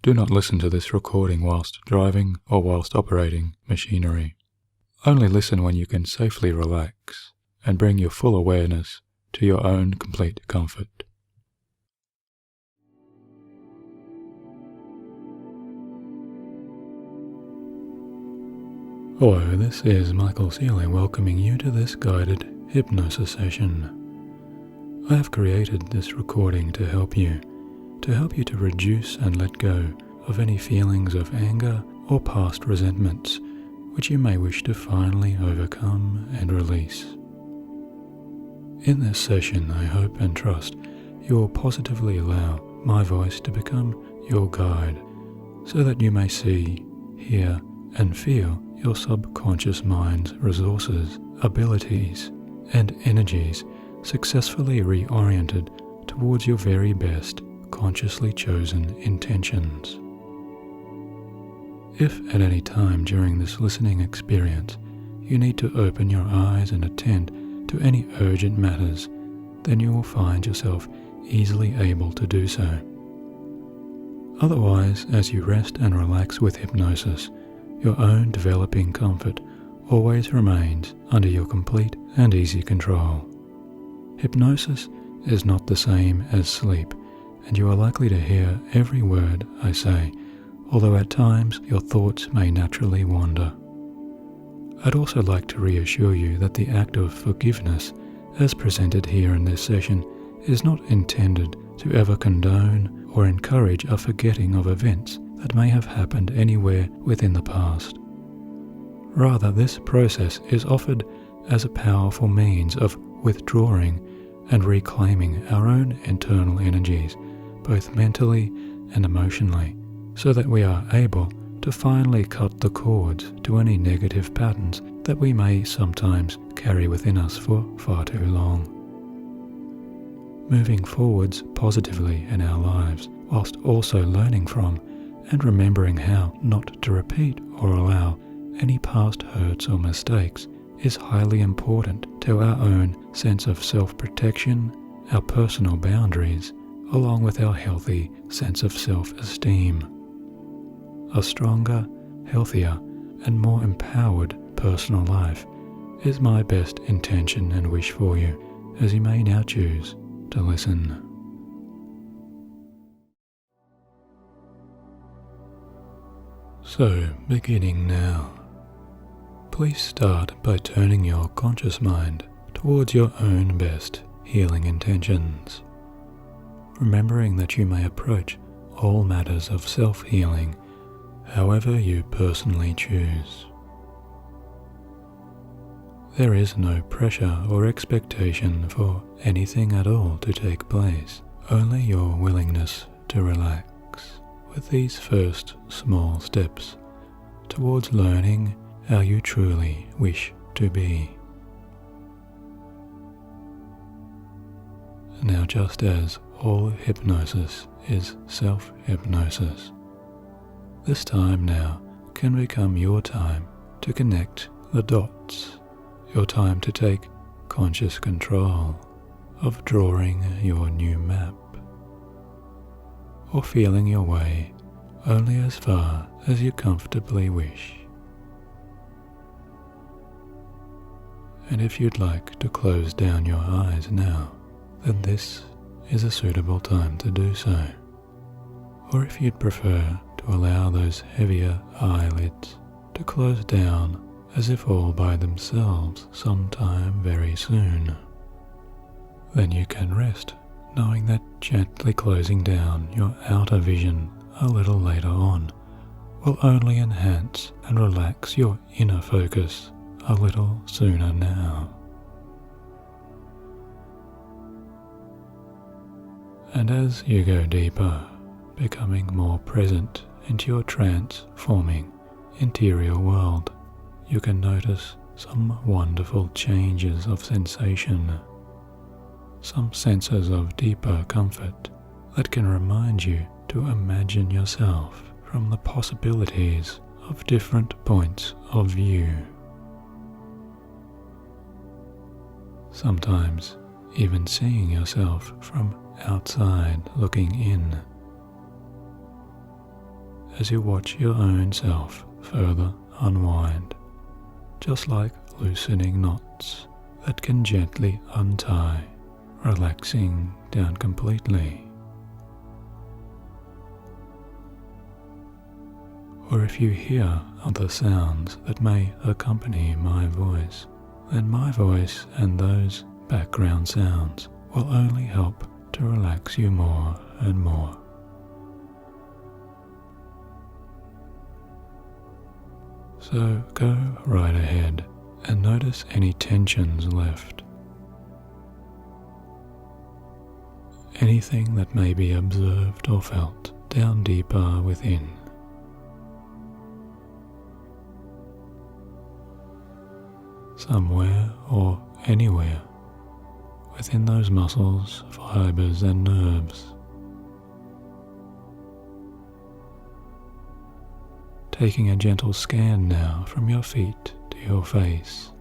Do not listen to this recording whilst driving or whilst operating machinery. Only listen when you can safely relax and bring your full awareness to your own complete comfort. Hello, this is Michael Seeley welcoming you to this guided hypnosis session. I have created this recording to help you to reduce and let go of any feelings of anger or past resentments which you may wish to finally overcome and release. In this session, I hope and trust you will positively allow my voice to become your guide so that you may see, hear, and feel your subconscious mind's resources, abilities, and energies successfully reoriented towards your very best consciously chosen intentions. If at any time during this listening experience you need to open your eyes and attend to any urgent matters, then you will find yourself easily able to do so. Otherwise, as you rest and relax with hypnosis, your own developing comfort always remains under your complete and easy control. Hypnosis is not the same as sleep, and you are likely to hear every word I say, although at times your thoughts may naturally wander. I'd also like to reassure you that the act of forgiveness, as presented here in this session, is not intended to ever condone or encourage a forgetting of events that may have happened anywhere within the past. Rather, this process is offered as a powerful means of withdrawing and reclaiming our own internal energies, both mentally and emotionally, so that we are able to finally cut the cords to any negative patterns that we may sometimes carry within us for far too long. Moving forwards positively in our lives, whilst also learning from and remembering how not to repeat or allow any past hurts or mistakes, is highly important to our own sense of self-protection, our personal boundaries, along with our healthy sense of self-esteem. A stronger, healthier, and more empowered personal life is my best intention and wish for you, as you may now choose to listen. So, beginning now, please start by turning your conscious mind towards your own best healing intentions, remembering that you may approach all matters of self-healing however you personally choose. There is no pressure or expectation for anything at all to take place, only your willingness to relax with these first small steps towards learning how you truly wish to be. Now, just as all hypnosis is self-hypnosis, this time now can become your time to connect the dots, your time to take conscious control of drawing your new map, or feeling your way only as far as you comfortably wish. And if you'd like to close down your eyes now, then this is a suitable time to do so. Or if you'd prefer to allow those heavier eyelids to close down as if all by themselves sometime very soon, then you can rest knowing that gently closing down your outer vision a little later on will only enhance and relax your inner focus a little sooner now. And as you go deeper, becoming more present into your transforming interior world, you can notice some wonderful changes of sensation, some senses of deeper comfort that can remind you to imagine yourself from the possibilities of different points of view. Sometimes even seeing yourself from outside looking in. as you watch your own self further unwind, just like loosening knots that can gently untie, relaxing down completely. Or if you hear other sounds that may accompany my voice, then my voice and those background sounds will only help to relax you more and more. So go right ahead and notice any tensions left. Anything that may be observed or felt down deeper within. Somewhere or anywhere within those muscles, fibers and nerves. Taking a gentle scan now from your feet to your face,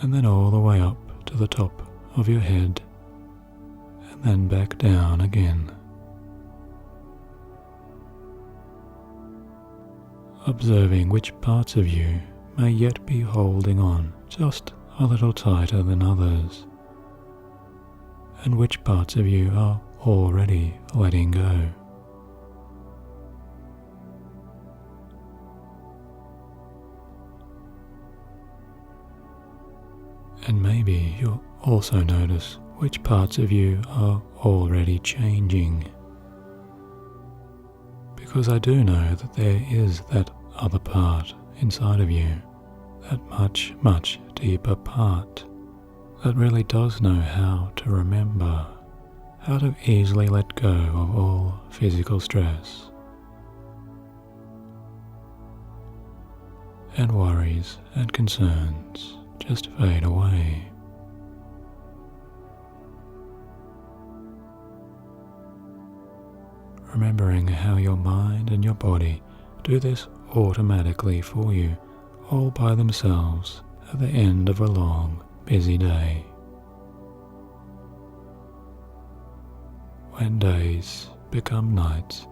and then all the way up to the top of your head, and then back down again. Observing which parts of you may yet be holding on just a little tighter than others, and which parts of you are already letting go. And maybe you'll also notice which parts of you are already changing. Because I do know that there is that other part inside of you, that much, much deeper part that really does know how to remember, how to easily let go of all physical stress and worries and concerns just fade away. Remembering how your mind and your body do this automatically for you, all by themselves at the end of a long, busy day. When days become nights,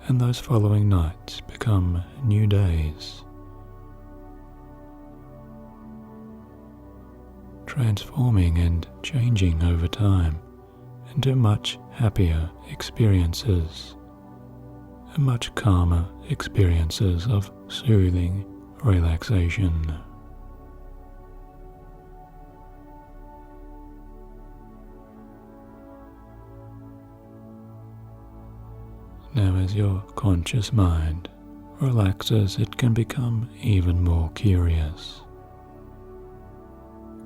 and those following nights become new days, transforming and changing over time into much happier experiences and much calmer experiences of soothing relaxation. Now as your conscious mind relaxes, it can become even more curious.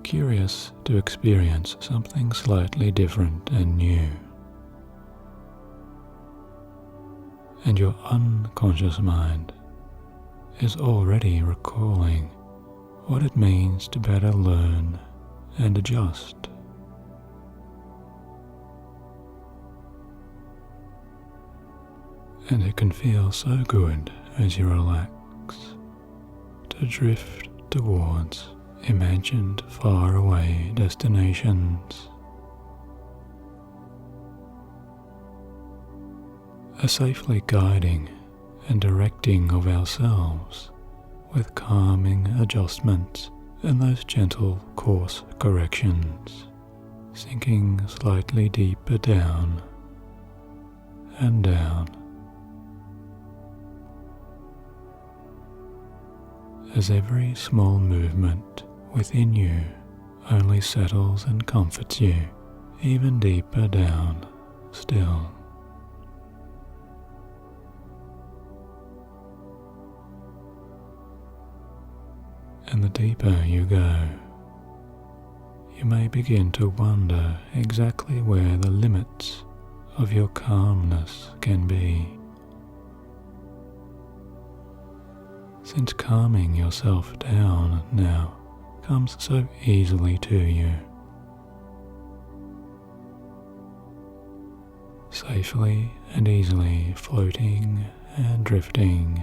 Curious to experience something slightly different and new. And your unconscious mind is already recalling what it means to better learn and adjust. And it can feel so good as you relax to drift towards imagined faraway destinations. A safely guiding and directing of ourselves with calming adjustments and those gentle course corrections, sinking slightly deeper down and down, as every small movement within you only settles and comforts you even deeper down still. And the deeper you go, you may begin to wonder exactly where the limits of your calmness can be. Since calming yourself down now comes so easily to you, safely and easily floating and drifting,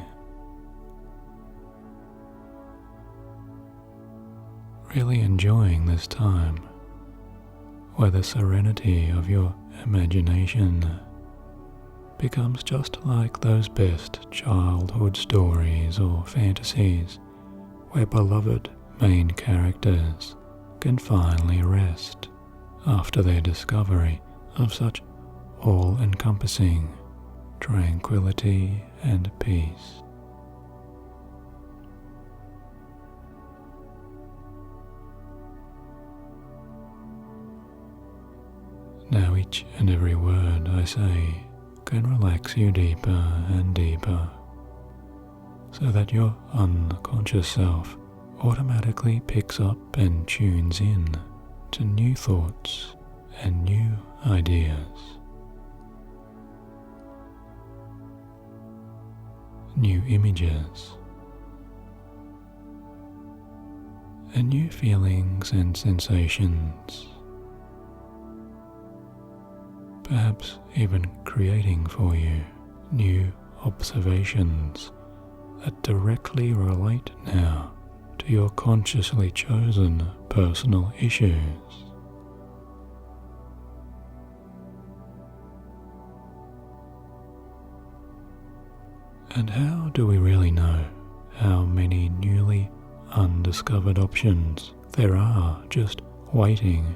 really enjoying this time where the serenity of your imagination becomes just like those best childhood stories or fantasies where beloved main characters can finally rest after their discovery of such all-encompassing tranquility and peace. Now each and every word I say can relax you deeper and deeper, so that your unconscious self automatically picks up and tunes in to new thoughts and new ideas, new images, and new feelings and sensations, perhaps even creating for you new observations that directly relate now to your consciously chosen personal issues. And how do we really know how many newly undiscovered options there are just waiting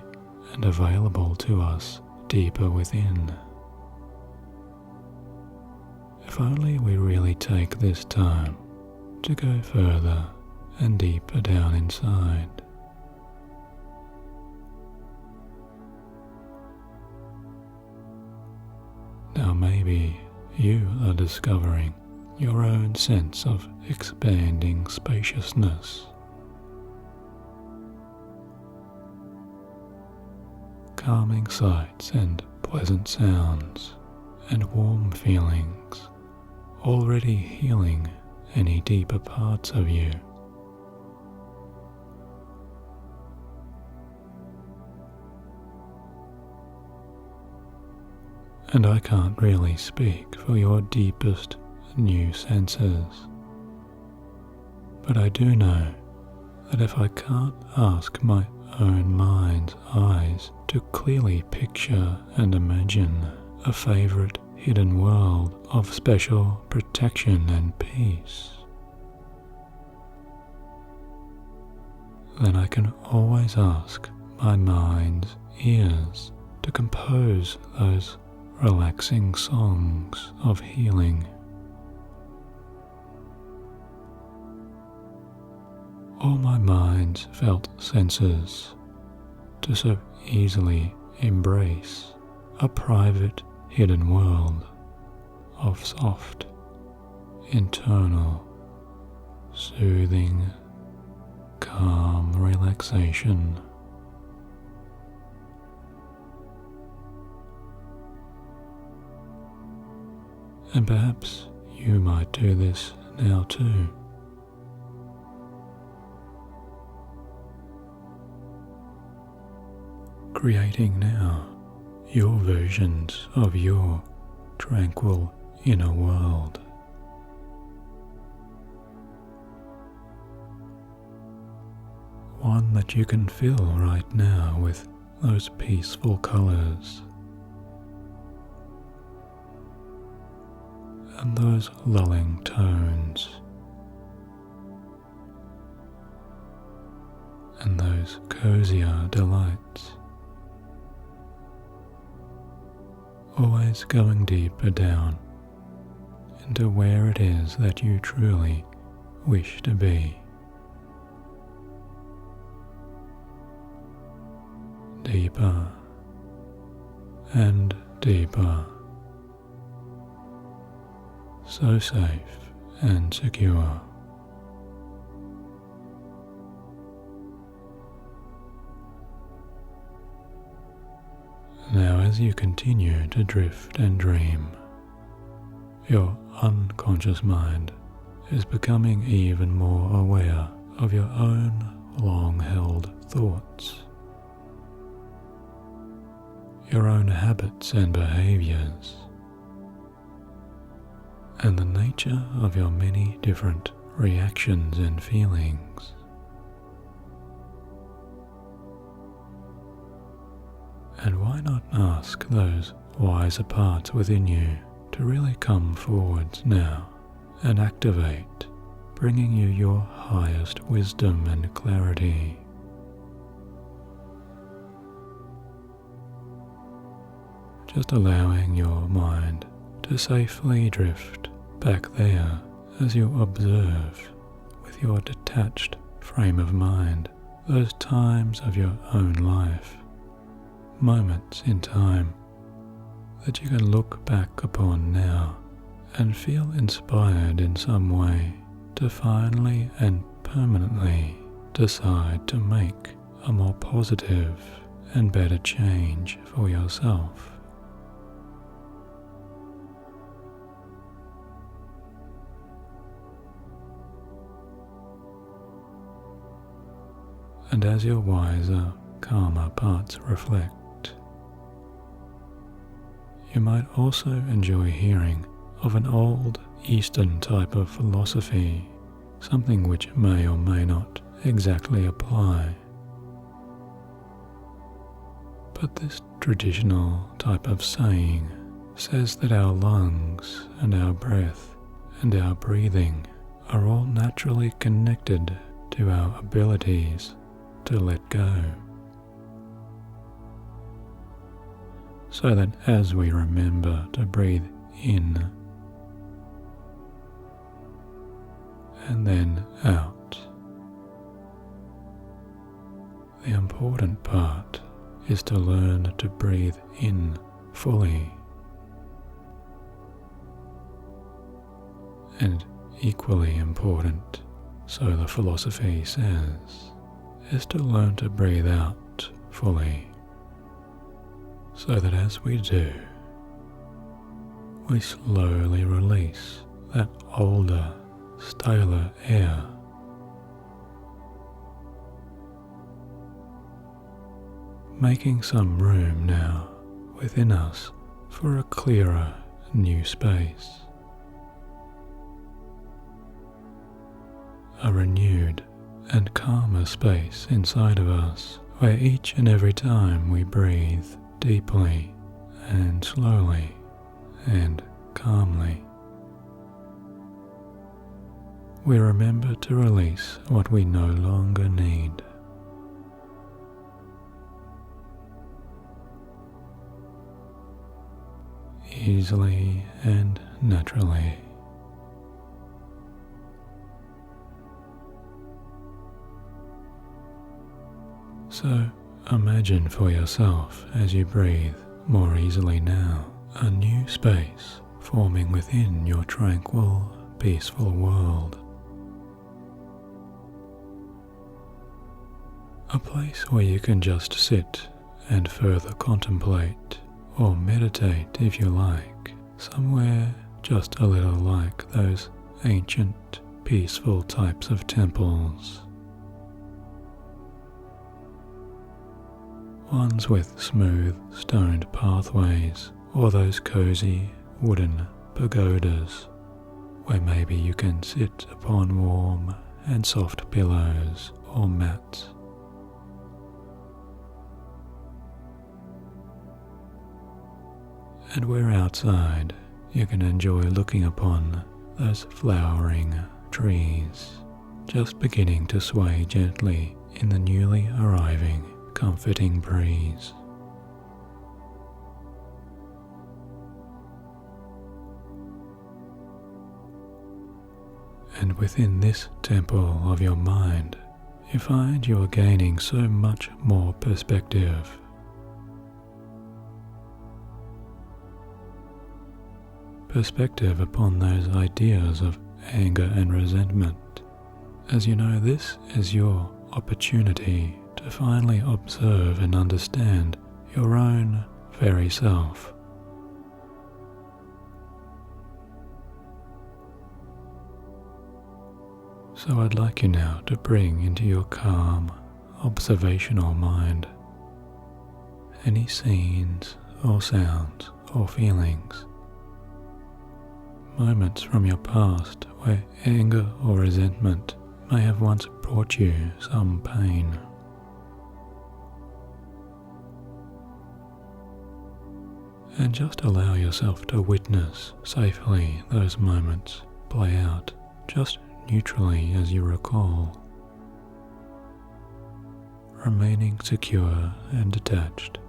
and available to us deeper within? If only we really take this time to go further and deeper down inside. Now maybe you are discovering your own sense of expanding spaciousness, calming sights and pleasant sounds and warm feelings already healing any deeper parts of you. And I can't really speak for your deepest new senses, but I do know that if I can't ask my own mind's eyes to clearly picture and imagine a favorite hidden world of special protection and peace, then I can always ask my mind's ears to compose those relaxing songs of healing. Or my mind's felt senses to so easily embrace a private hidden world of soft, internal, soothing, calm relaxation. And perhaps you might do this now too. Creating now your versions of your tranquil inner world. One that you can fill right now with those peaceful colors and those lulling tones and those cozier delights. Always going deeper down into where it is that you truly wish to be. Deeper and deeper. So safe and secure. Now as you continue to drift and dream, your unconscious mind is becoming even more aware of your own long-held thoughts, your own habits and behaviors, and the nature of your many different reactions and feelings. And why not ask those wiser parts within you to to really come forwards now and activate, bringing you your highest wisdom and clarity. Just allowing your mind to safely drift back there as you observe with your detached frame of mind those times of your own life, moments in time that you can look back upon now and feel inspired in some way to finally and permanently decide to make a more positive and better change for yourself. And as your wiser, calmer parts reflect, you might also enjoy hearing of an old Eastern type of philosophy, something which may or may not exactly apply. But this traditional type of saying says that our lungs and our breath and our breathing are all naturally connected to our abilities to let go. So that as we remember to breathe in and then out, the important part is to learn to breathe in fully, and equally important, so the philosophy says, is to learn to breathe out fully, so that as we do, we slowly release that older, staler air, making some room now within us for a clearer new space, a renewed and calmer space inside of us, where each and every time we breathe deeply and slowly and calmly, we remember to release what we no longer need. Easily and naturally. So imagine for yourself as you breathe more easily now, a new space forming within your tranquil, peaceful world. A place where you can just sit and further contemplate or meditate if you like, somewhere just a little like those ancient, peaceful types of temples. Ones with smooth, stoned pathways, or those cozy, wooden pagodas, where maybe you can sit upon warm and soft pillows or mats. And where outside you can enjoy looking upon those flowering trees, just beginning to sway gently in the newly arriving comforting breeze. And within this temple of your mind, you find you are gaining so much more perspective. Perspective upon those ideas of anger and resentment, as you know this is your opportunity to finally observe and understand your own very self. So I'd like you now to bring into your calm, observational mind any scenes or sounds or feelings, moments from your past where anger or resentment may have once brought you some pain. And just allow yourself to witness safely those moments play out, just neutrally as you recall, remaining secure and detached.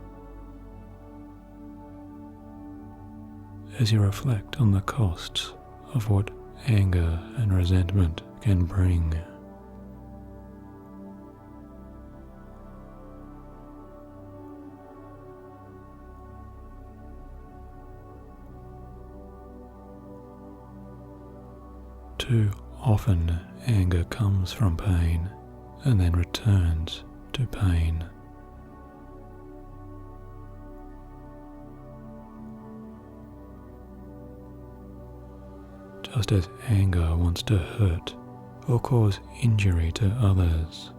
As you reflect on the costs of what anger and resentment can bring. Too often anger comes from pain and then returns to pain. Just as anger wants to hurt or cause injury to others,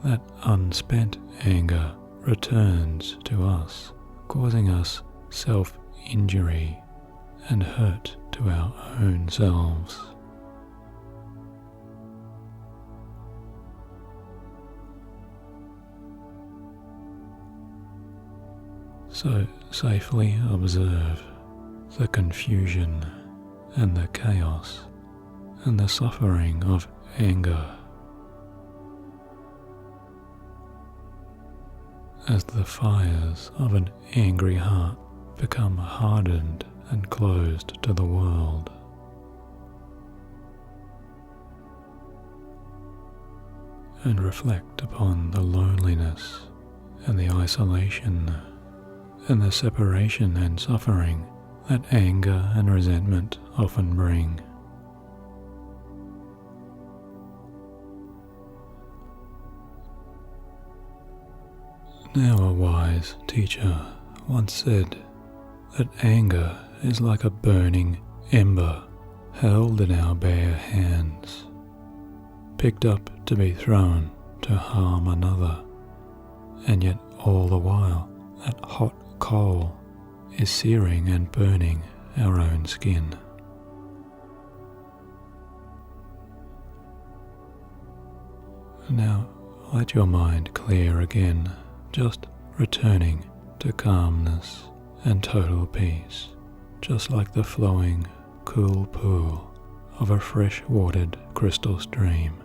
that unspent anger returns to us, causing us self-injury and hurt to our own selves. So safely observe the confusion and the chaos and the suffering of anger as the fires of an angry heart become hardened and closed to the world. And reflect upon the loneliness and the isolation and the separation and suffering that anger and resentment often bring. Now a wise teacher once said that anger is like a burning ember held in our bare hands, picked up to be thrown to harm another, and yet all the while that hot coal is searing and burning our own skin. Now let your mind clear again, just returning to calmness and total peace, just like the flowing, cool pool of a fresh-watered crystal stream,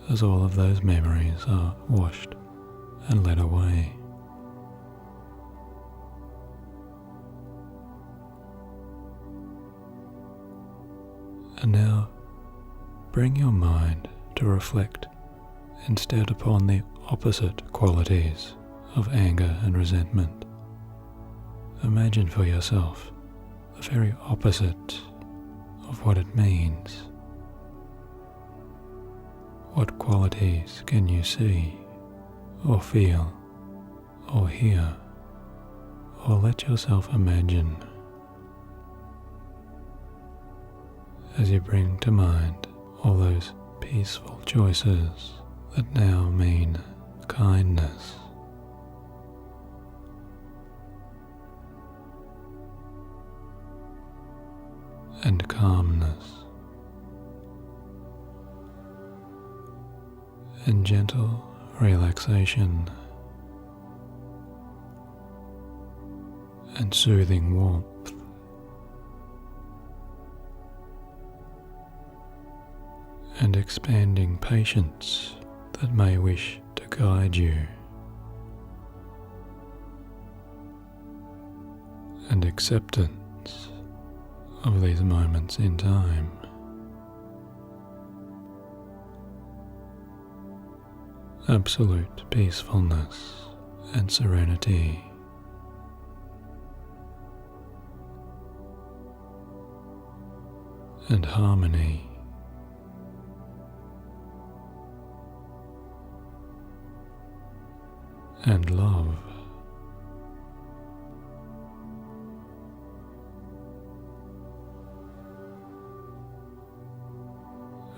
as all of those memories are washed and led away. And now bring your mind to reflect instead upon the opposite qualities of anger and resentment. Imagine for yourself the very opposite of what it means. What qualities can you see, or feel, or hear, or let yourself imagine as you bring to mind all those peaceful choices that now mean kindness, and calmness, and gentle relaxation, and soothing warmth, and expanding patience that may wish to guide you, and acceptance of these moments in time. Absolute peacefulness and serenity. And harmony. And love.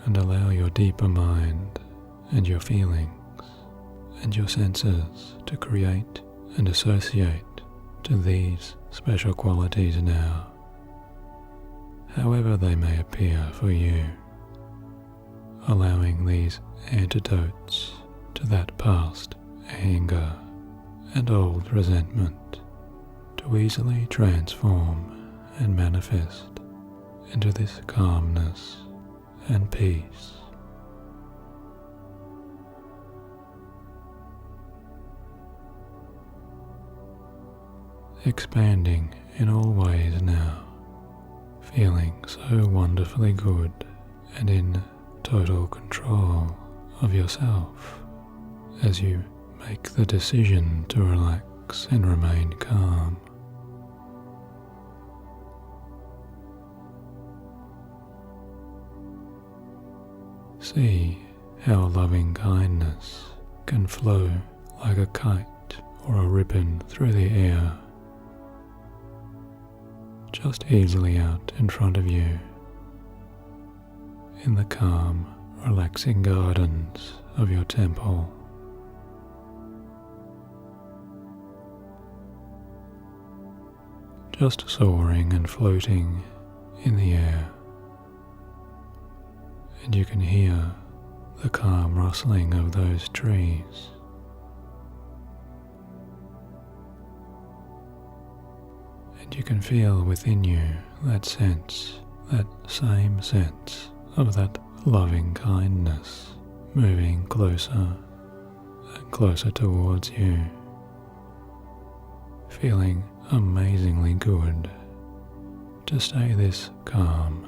And allow your deeper mind and your feelings and your senses to create and associate to these special qualities now, however they may appear for you, allowing these antidotes to that past anger and old resentment to to easily transform and manifest into this calmness and peace. Expanding in all ways now, feeling so wonderfully good and in total control of yourself as you make the decision to relax and remain calm. See how loving kindness can flow like a kite or a ribbon through the air, just easily out in front of you, in the calm, relaxing gardens of your temple. Just soaring and floating in the air, and you can hear the calm rustling of those trees. And you can feel within you that sense, that same sense of that loving kindness moving closer and closer towards you, feeling amazingly good to stay this calm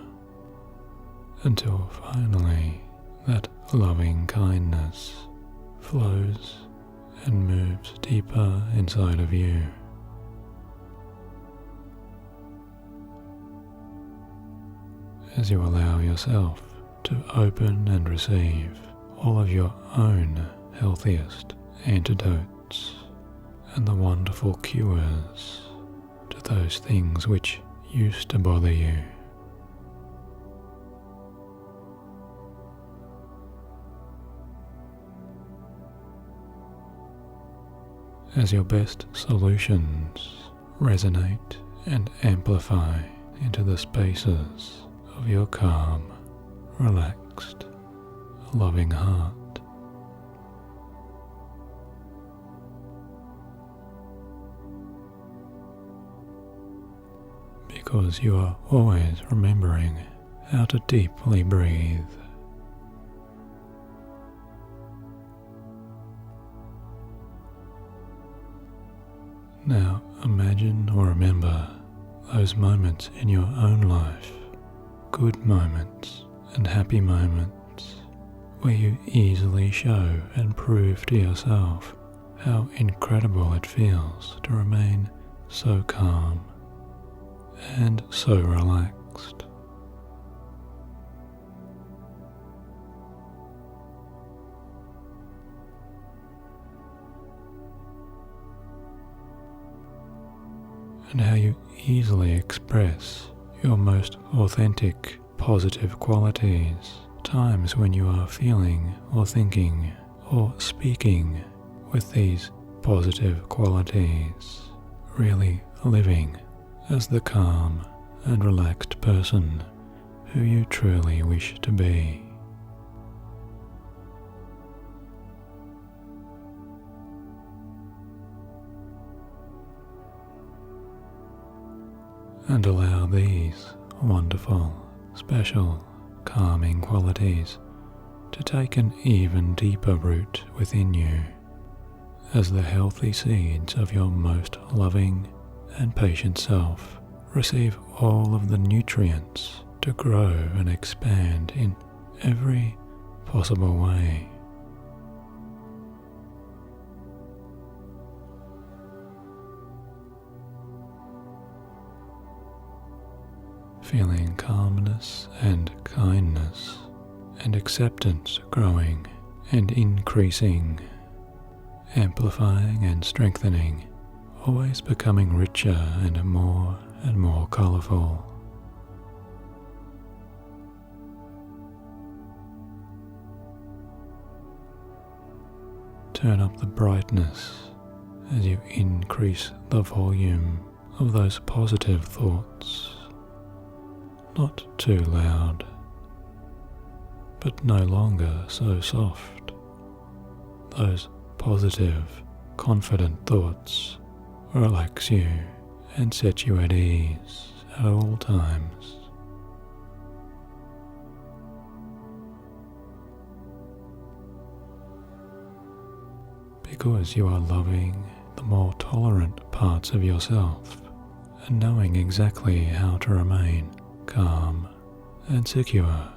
until finally that loving kindness flows and moves deeper inside of you. As you allow yourself to open and receive all of your own healthiest antidotes and the wonderful cures to those things which used to bother you. As your best solutions resonate and amplify into the spaces of your calm, relaxed, loving heart. Because you are always remembering how to deeply breathe. Now imagine or remember those moments in your own life, good moments and happy moments, where you easily show and prove to yourself how incredible it feels to remain so calm and so relaxed. And how you easily express your most authentic, positive qualities, times when you are feeling or thinking or speaking with these positive qualities, really living as the calm and relaxed person who you truly wish to be. And allow these wonderful, special, calming qualities to take an even deeper root within you as the healthy seeds of your most loving and patient self receive all of the nutrients to grow and expand in every possible way. Feeling calmness and kindness and acceptance growing and increasing, amplifying and strengthening, always becoming richer and more colourful. Turn up the brightness as you increase the volume of those positive thoughts. Not too loud, but no longer so soft. Those positive, confident thoughts relax you and set you at ease at all times. Because you are loving the more tolerant parts of yourself and knowing exactly how to remain calm and secure,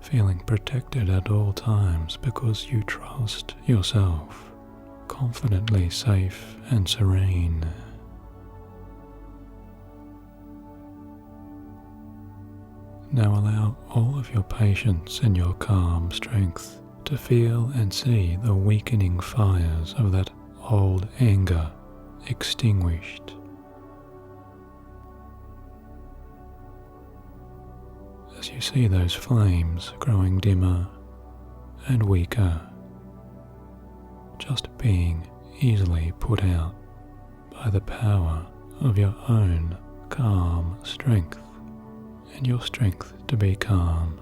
feeling protected at all times because you trust yourself, confidently safe and serene. Now allow all of your patience and your calm strength to feel and see the weakening fires of that old anger extinguished. As you see those flames growing dimmer and weaker, just being easily put out by the power of your own calm strength and your strength to be calm.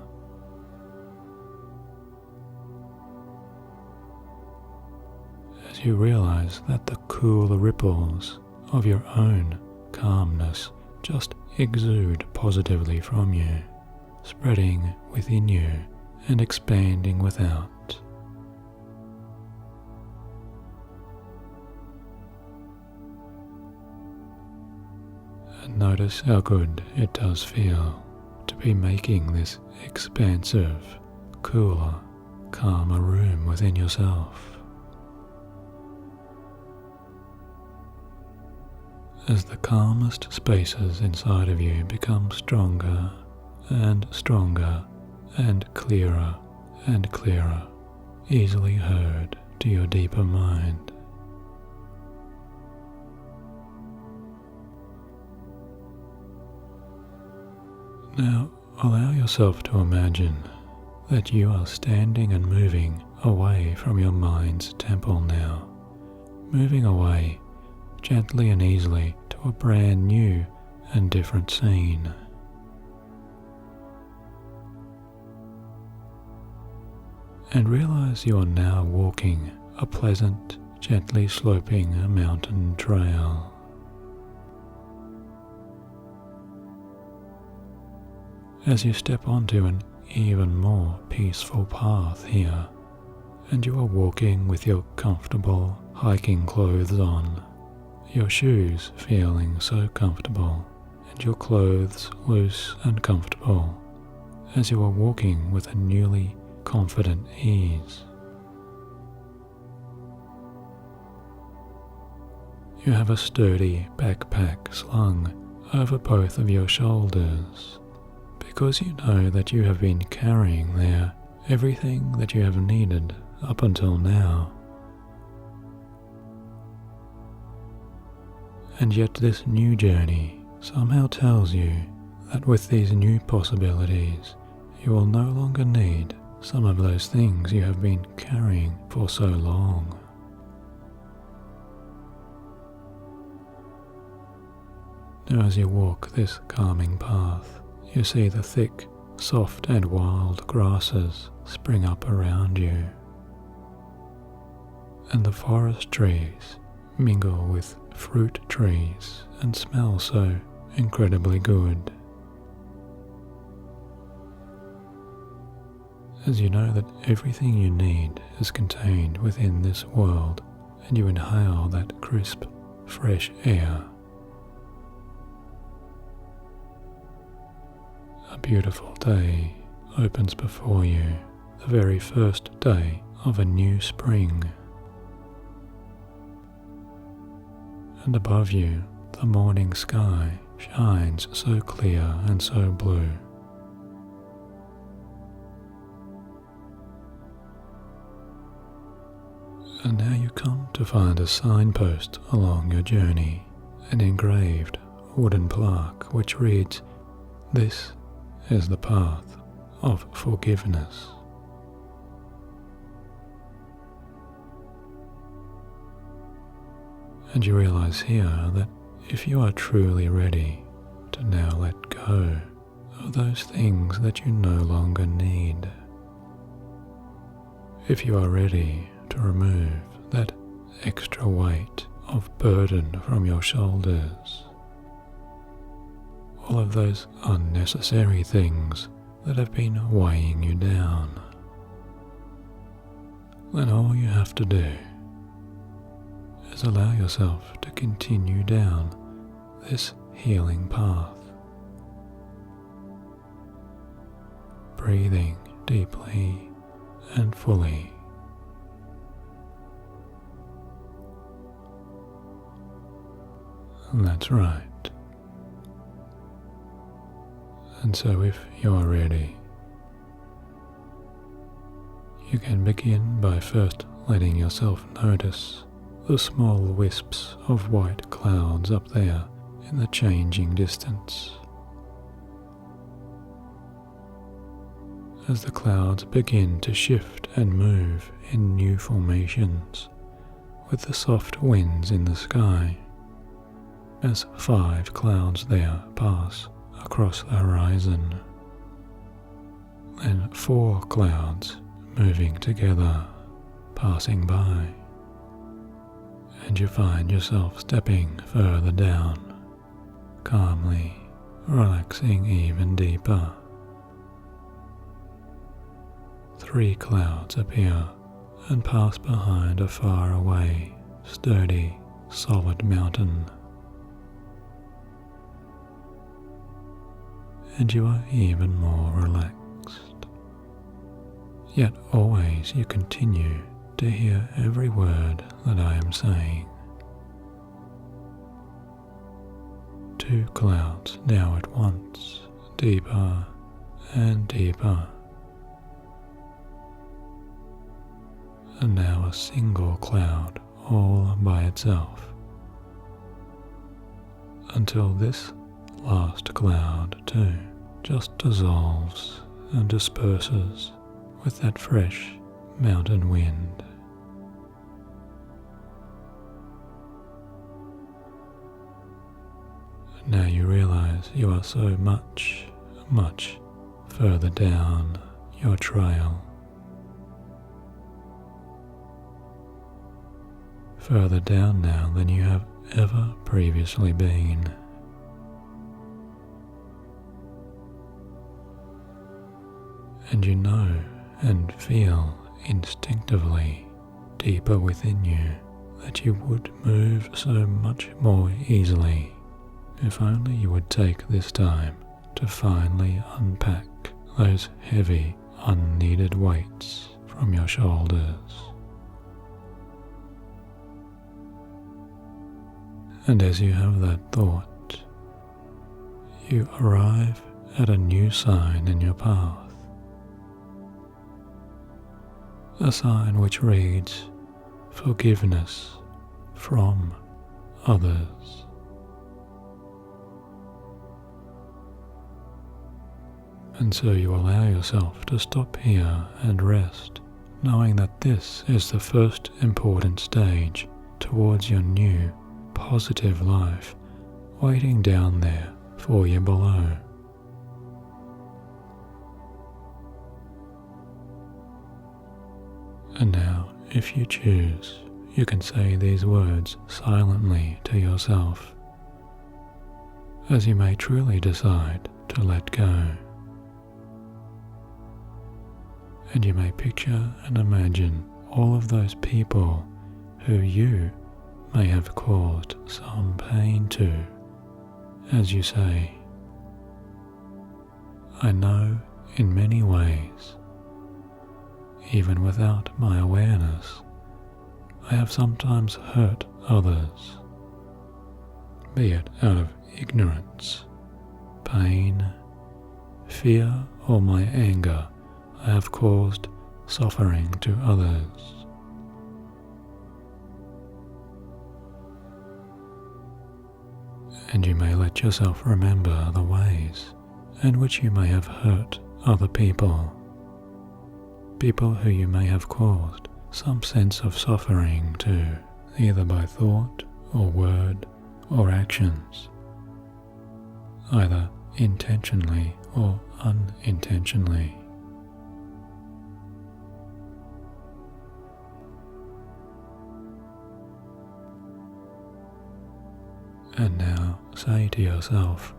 As you realize that the cool ripples of your own calmness just exude positively from you, spreading within you and expanding without. And notice how good it does feel to be making this expansive, cooler, calmer room within yourself. As the calmest spaces inside of you become stronger and stronger and clearer, easily heard to your deeper mind. Now allow yourself to imagine that you are standing and moving away from your mind's temple now, moving away gently and easily to a brand new and different scene. And realize you are now walking a pleasant, gently sloping mountain trail. As you step onto an even more peaceful path here, and you are walking with your comfortable hiking clothes on, your shoes feeling so comfortable, and your clothes loose and comfortable, as you are walking with a newly confident ease. You have a sturdy backpack slung over both of your shoulders, because you know that you have been carrying there everything that you have needed up until now. And yet this new journey somehow tells you that with these new possibilities, you will no longer need some of those things you have been carrying for so long. Now as you walk this calming path, you see the thick, soft and wild grasses spring up around you, and the forest trees mingle with fruit trees and smell so incredibly good. As you know that everything you need is contained within this world, and you inhale that crisp, fresh air. A beautiful day opens before you, the very first day of a new spring. And above you, the morning sky shines so clear and so blue. And now you come to find a signpost along your journey, an engraved wooden plaque which reads, "This is the path of forgiveness." And you realize here that if you are truly ready to now let go of those things that you no longer need, if you are ready to remove that extra weight of burden from your shoulders, all of those unnecessary things that have been weighing you down, then all you have to do is allow yourself to continue down this healing path, breathing deeply and fully. And that's right. And so if you're ready, you can begin by first letting yourself notice the small wisps of white clouds up there in the changing distance. As the clouds begin to shift and move in new formations with the soft winds in the sky, as 5 clouds there pass across the horizon, then 4 clouds moving together, passing by, and you find yourself stepping further down, calmly relaxing even deeper. 3 clouds appear and pass behind a far away, sturdy, solid mountain, and you are even more relaxed. Yet always you continue to hear every word that I am saying. 2 clouds now at once, deeper and deeper. And now a single cloud all by itself, until this last cloud too just dissolves and disperses with that fresh mountain wind. Now you realize you are so much, much further down your trail. Further down now than you have ever previously been. And you know and feel instinctively deeper within you that you would move so much more easily if only you would take this time to finally unpack those heavy, unneeded weights from your shoulders. And as you have that thought, you arrive at a new sign in your path. A sign which reads, forgiveness from others. And so you allow yourself to stop here and rest, knowing that this is the first important stage towards your new, positive life waiting down there for you below. And now, if you choose, you can say these words silently to yourself, as you may truly decide to let go. And you may picture and imagine all of those people who you may have caused some pain to, as you say, I know in many ways, even without my awareness, I have sometimes hurt others, be it out of ignorance, pain, fear, or my anger. I have caused suffering to others. And you may let yourself remember the ways in which you may have hurt other people, people who you may have caused some sense of suffering to, either by thought or word or actions, either intentionally or unintentionally. And now say to yourself,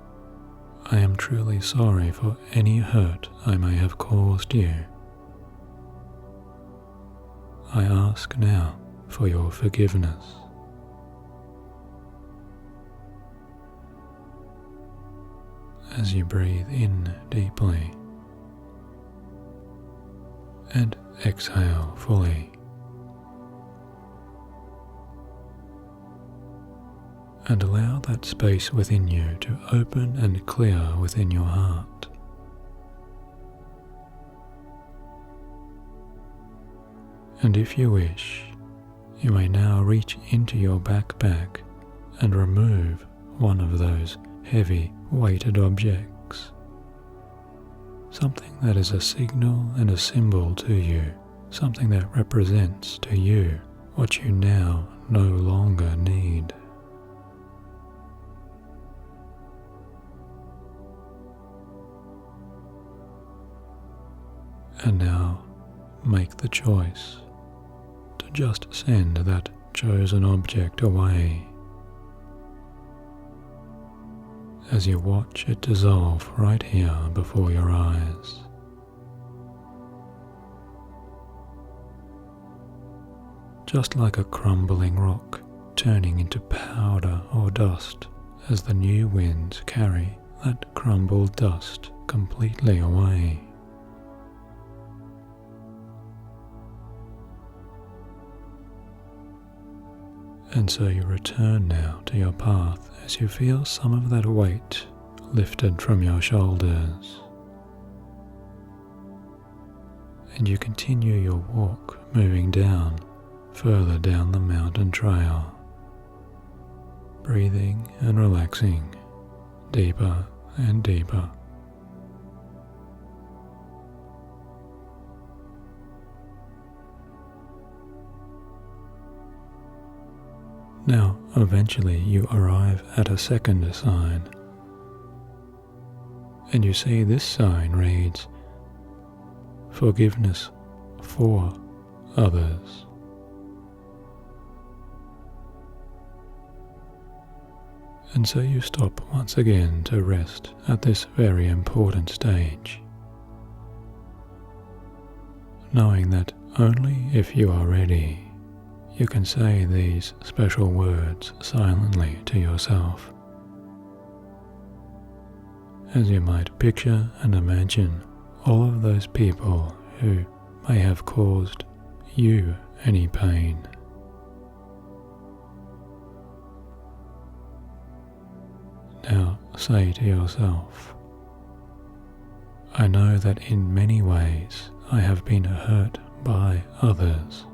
I am truly sorry for any hurt I may have caused you. I ask now for your forgiveness. As you breathe in deeply and exhale fully, and allow that space within you to open and clear within your heart. And if you wish, you may now reach into your backpack and remove one of those heavy weighted objects, something that is a signal and a symbol to you, something that represents to you what you now no longer need. And now make the choice to just send that chosen object away as you watch it dissolve right here before your eyes. Just like a crumbling rock turning into powder or dust as the new winds carry that crumbled dust completely away. And so you return now to your path as you feel some of that weight lifted from your shoulders. And you continue your walk, moving further down the mountain trail, breathing and relaxing deeper and deeper. Now, eventually you arrive at a second sign, and you see this sign reads, "Forgiveness for others." And so you stop once again to rest at this very important stage, knowing that only if you are ready, you can say these special words silently to yourself, as you might picture and imagine all of those people who may have caused you any pain. Now say to yourself, "I know that in many ways I have been hurt by others.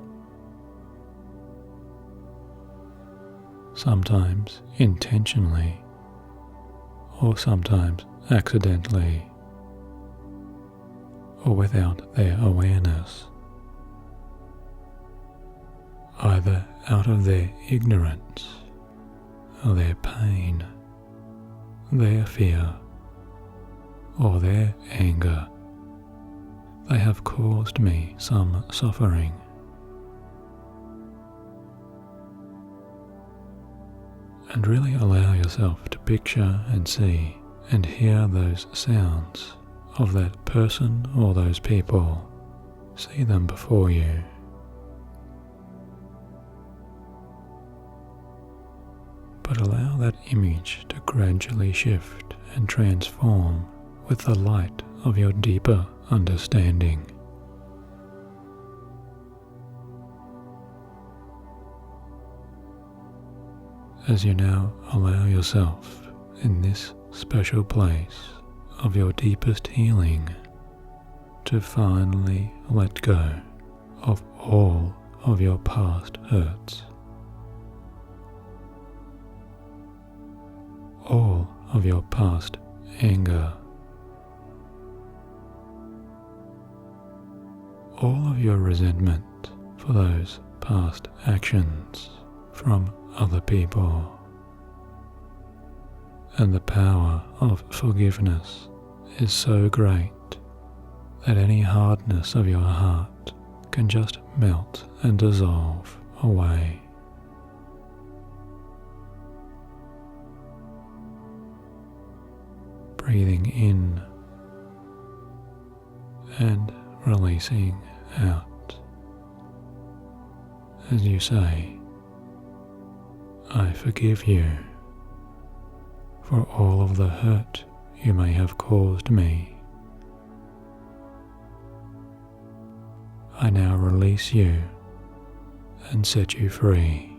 Sometimes intentionally, or sometimes accidentally, or without their awareness, either out of their ignorance, or their pain, their fear, or their anger. They have caused me some suffering. And really allow yourself to picture and see and hear those sounds of that person or those people. See them before you. But allow that image to gradually shift and transform with the light of your deeper understanding. As you now allow yourself in this special place of your deepest healing to finally let go of all of your past hurts, all of your past anger, all of your resentment for those past actions from other people. And the power of forgiveness is so great that any hardness of your heart can just melt and dissolve away. breathing in and releasing out as you say, I forgive you for all of the hurt you may have caused me. I now release you and set you free.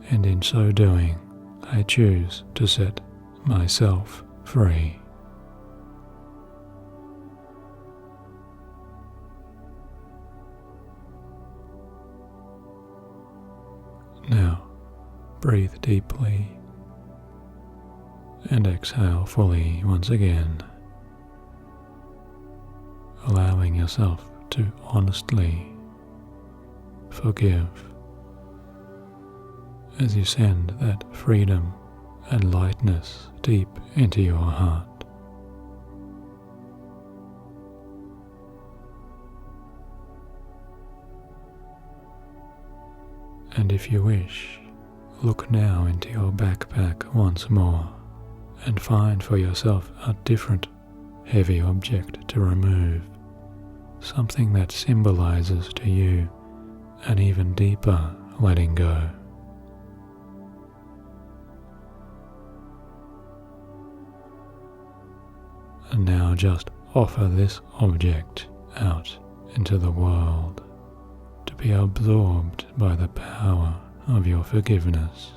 And in so doing, I choose to set myself free. Now, breathe deeply and exhale fully once again, allowing yourself to honestly forgive as you send that freedom and lightness deep into your heart. And if you wish, look now into your backpack once more and find for yourself a different heavy object to remove, something that symbolizes to you an even deeper letting go. And now just offer this object out into the world to be absorbed by the power of your forgiveness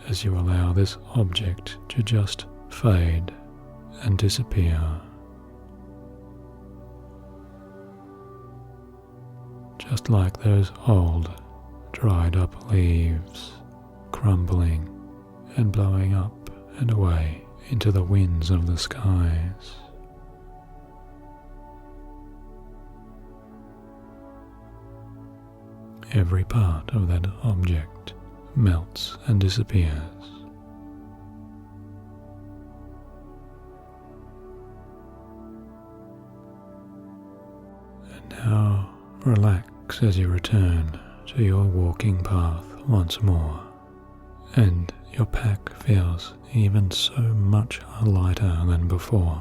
as you allow this object to just fade and disappear. Just like those old, dried up leaves, crumbling and blowing up and away into the winds of the skies. Every part of that object melts and disappears. And now relax as you return to your walking path once more, and your pack feels even so much lighter than before,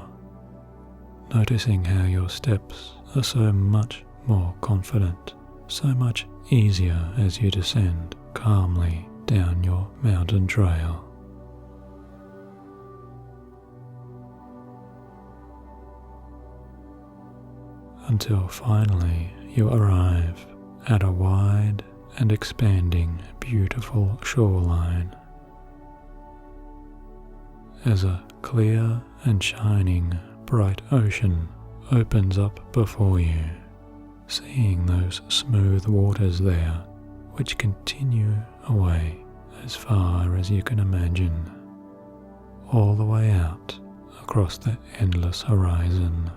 noticing how your steps are so much more confident, so much easier as you descend calmly down your mountain trail. Until finally you arrive at a wide and expanding beautiful shoreline. As a clear and shining bright ocean opens up before you, seeing those smooth waters there which continue away as far as you can imagine, all the way out across the endless horizon.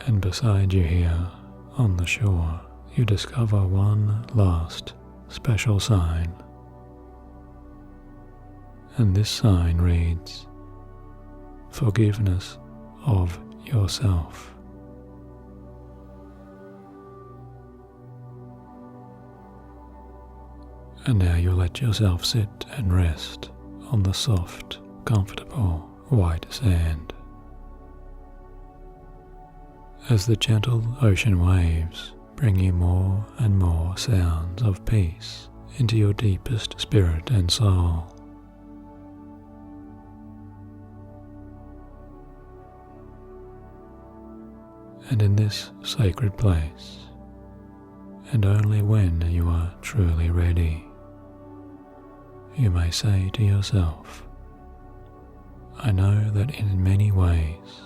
And beside you here on the shore, you discover one last special sign. And this sign reads, "Forgiveness of yourself." And now you let yourself sit and rest on the soft, comfortable white sand. As the gentle ocean waves bring you more and more sounds of peace into your deepest spirit and soul. And in this sacred place, and only when you are truly ready, you may say to yourself, I know that in many ways,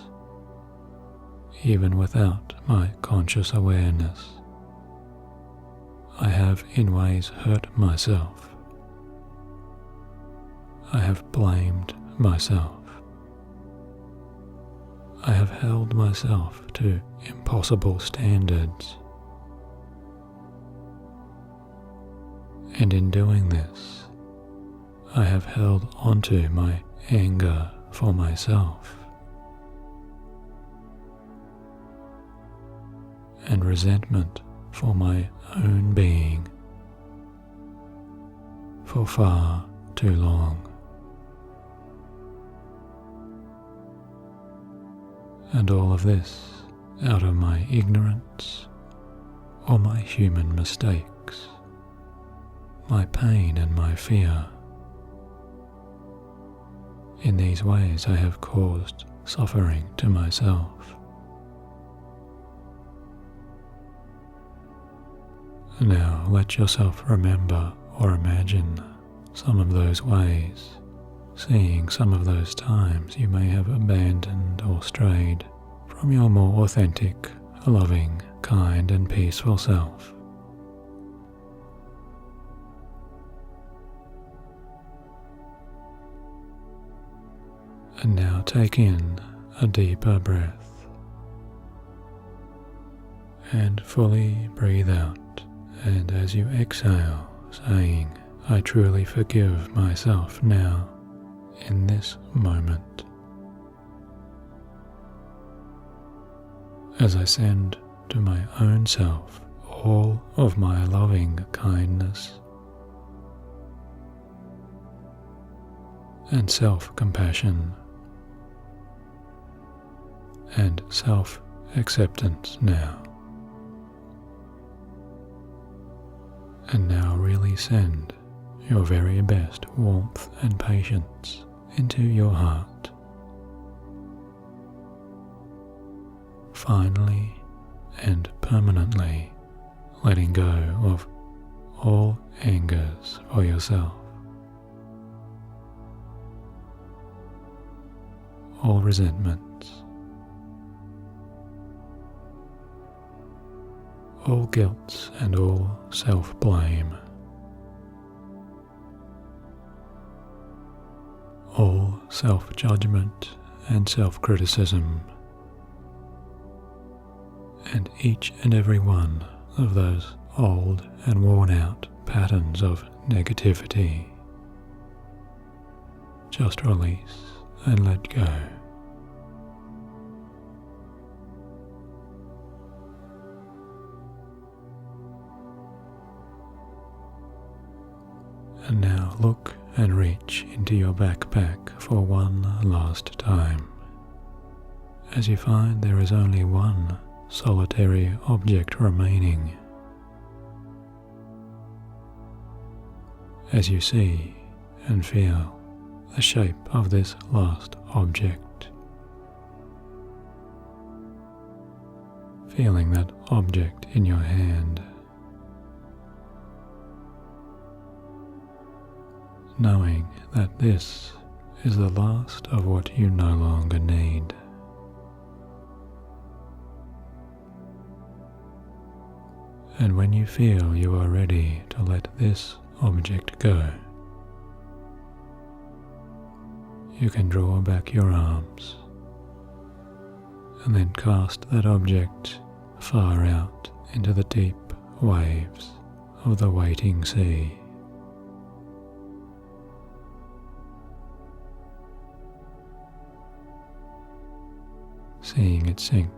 even without my conscious awareness, I have in ways hurt myself. I have blamed myself. I have held myself to impossible standards. And in doing this, I have held onto my anger for myself. and resentment for my own being for far too long. And all of this out of my ignorance or my human mistakes, my pain and my fear. In these ways I have caused suffering to myself. Now let yourself remember or imagine some of those ways, seeing some of those times you may have abandoned or strayed from your more authentic, loving, kind and peaceful self. And now take in a deeper breath and fully breathe out, and as you exhale, saying, I truly forgive myself now, in this moment. As I send to my own self all of my loving kindness and self-compassion and self-acceptance now. And now really send your very best warmth and patience into your heart. Finally and permanently letting go of all angers for yourself, all resentments, all guilt and all self-blame, all self-judgment and self-criticism, and each and every one of those old and worn-out patterns of negativity. Just release and let go. And now look and reach into your backpack for one last time, as you find there is only one solitary object remaining. As you see and feel the shape of this last object, feeling that object in your hand, knowing that this is the last of what you no longer need. And when you feel you are ready to let this object go, you can draw back your arms and then cast that object far out into the deep waves of the waiting sea. Seeing it sink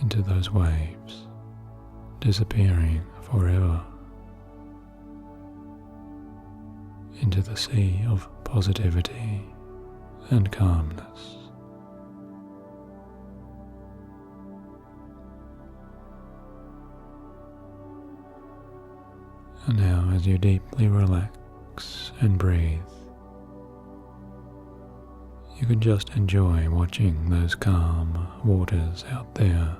into those waves, disappearing forever into the sea of positivity and calmness. And now as you deeply relax and breathe, you can just enjoy watching those calm waters out there,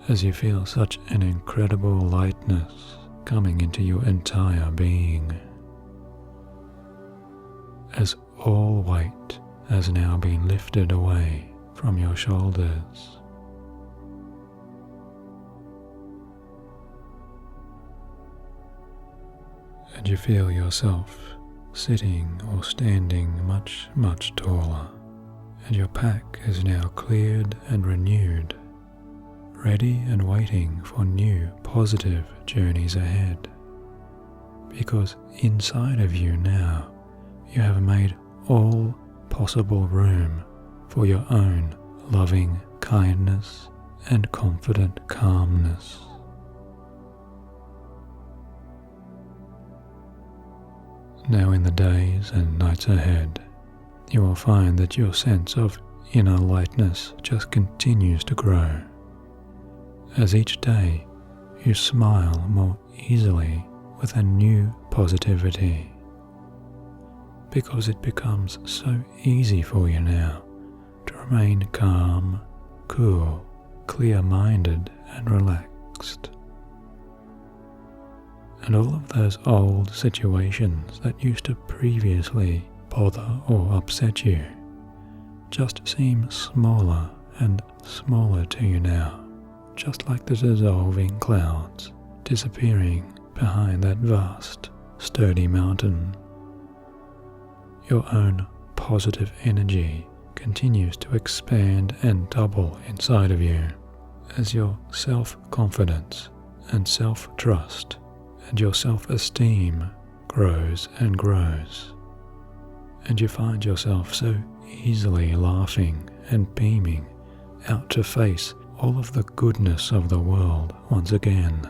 as you feel such an incredible lightness coming into your entire being, as all weight has now been lifted away from your shoulders. And you feel yourself sitting or standing much, much taller, and your pack is now cleared and renewed, ready and waiting for new positive journeys ahead. Because inside of you now, you have made all possible room for your own loving kindness and confident calmness. Now in the days and nights ahead, you will find that your sense of inner lightness just continues to grow. As each day you smile more easily with a new positivity, because it becomes so easy for you now to remain calm, cool, clear-minded and relaxed. And all of those old situations that used to previously bother or upset you just seem smaller and smaller to you now, just like the dissolving clouds disappearing behind that vast, sturdy mountain. Your own positive energy continues to expand and double inside of you as your self-confidence and self-trust and your self-esteem grows and grows. And you find yourself so easily laughing and beaming out to face all of the goodness of the world once again,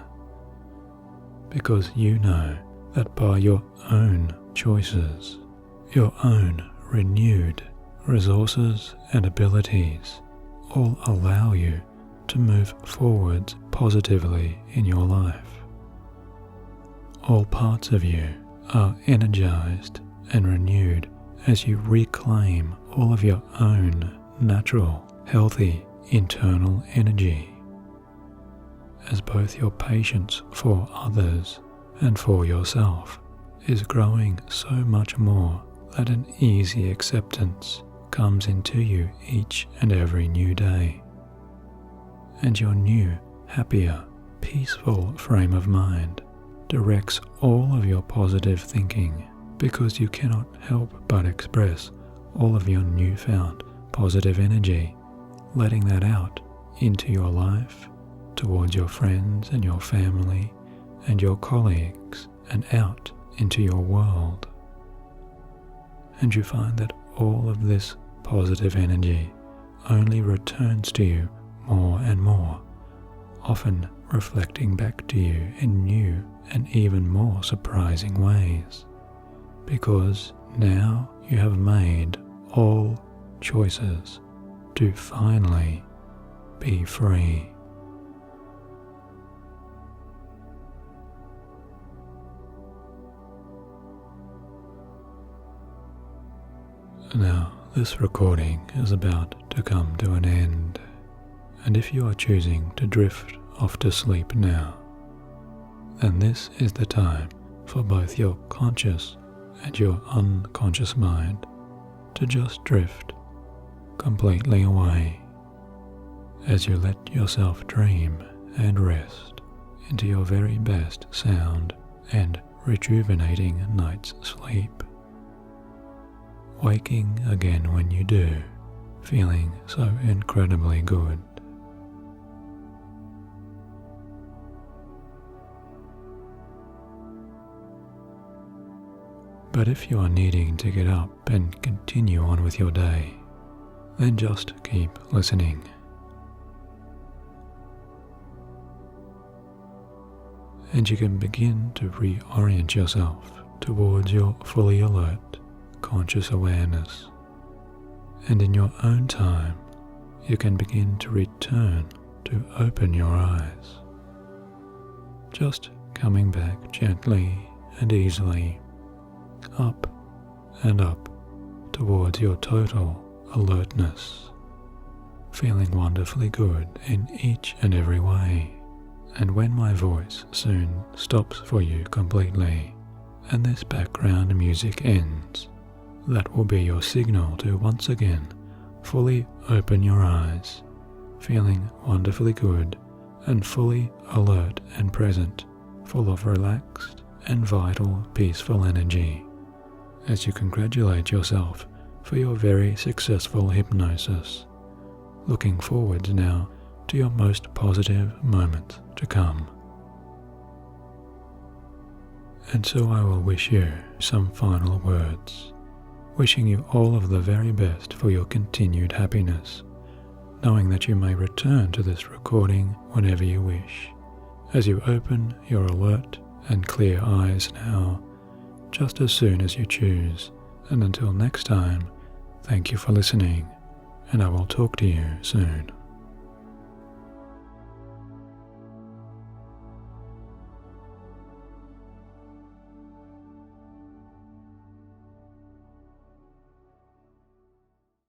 because you know that by your own choices, your own renewed resources and abilities all allow you to move forwards positively in your life. All parts of you are energized and renewed as you reclaim all of your own natural, healthy, internal energy, as both your patience for others and for yourself is growing so much more that an easy acceptance comes into you each and every new day. And your new, happier, peaceful frame of mind directs all of your positive thinking, because you cannot help but express all of your newfound positive energy, letting that out into your life, towards your friends and your family and your colleagues, and out into your world. And you find that all of this positive energy only returns to you more and more, often reflecting back to you in new and even more surprising ways, because now you have made all choices to finally be free. Now, this recording is about to come to an end, and if you are choosing to drift off to sleep now, then this is the time for both your conscious and your unconscious mind to just drift completely away as you let yourself dream and rest into your very best sound and rejuvenating night's sleep, waking again when you do, feeling so incredibly good. But if you are needing to get up and continue on with your day, then just keep listening. And you can begin to reorient yourself towards your fully alert, conscious awareness. And in your own time, you can begin to return to open your eyes, just coming back gently and easily, up and up towards your total alertness, feeling wonderfully good in each and every way. And when my voice soon stops for you completely, and this background music ends, that will be your signal to once again fully open your eyes, feeling wonderfully good and fully alert and present, full of relaxed and vital, peaceful energy, as you congratulate yourself for your very successful hypnosis, looking forward now to your most positive moment to come. And so I will wish you some final words, wishing you all of the very best for your continued happiness, knowing that you may return to this recording whenever you wish. As you open your alert and clear eyes now, just as soon as you choose. And until next time, thank you for listening, and I will talk to you soon.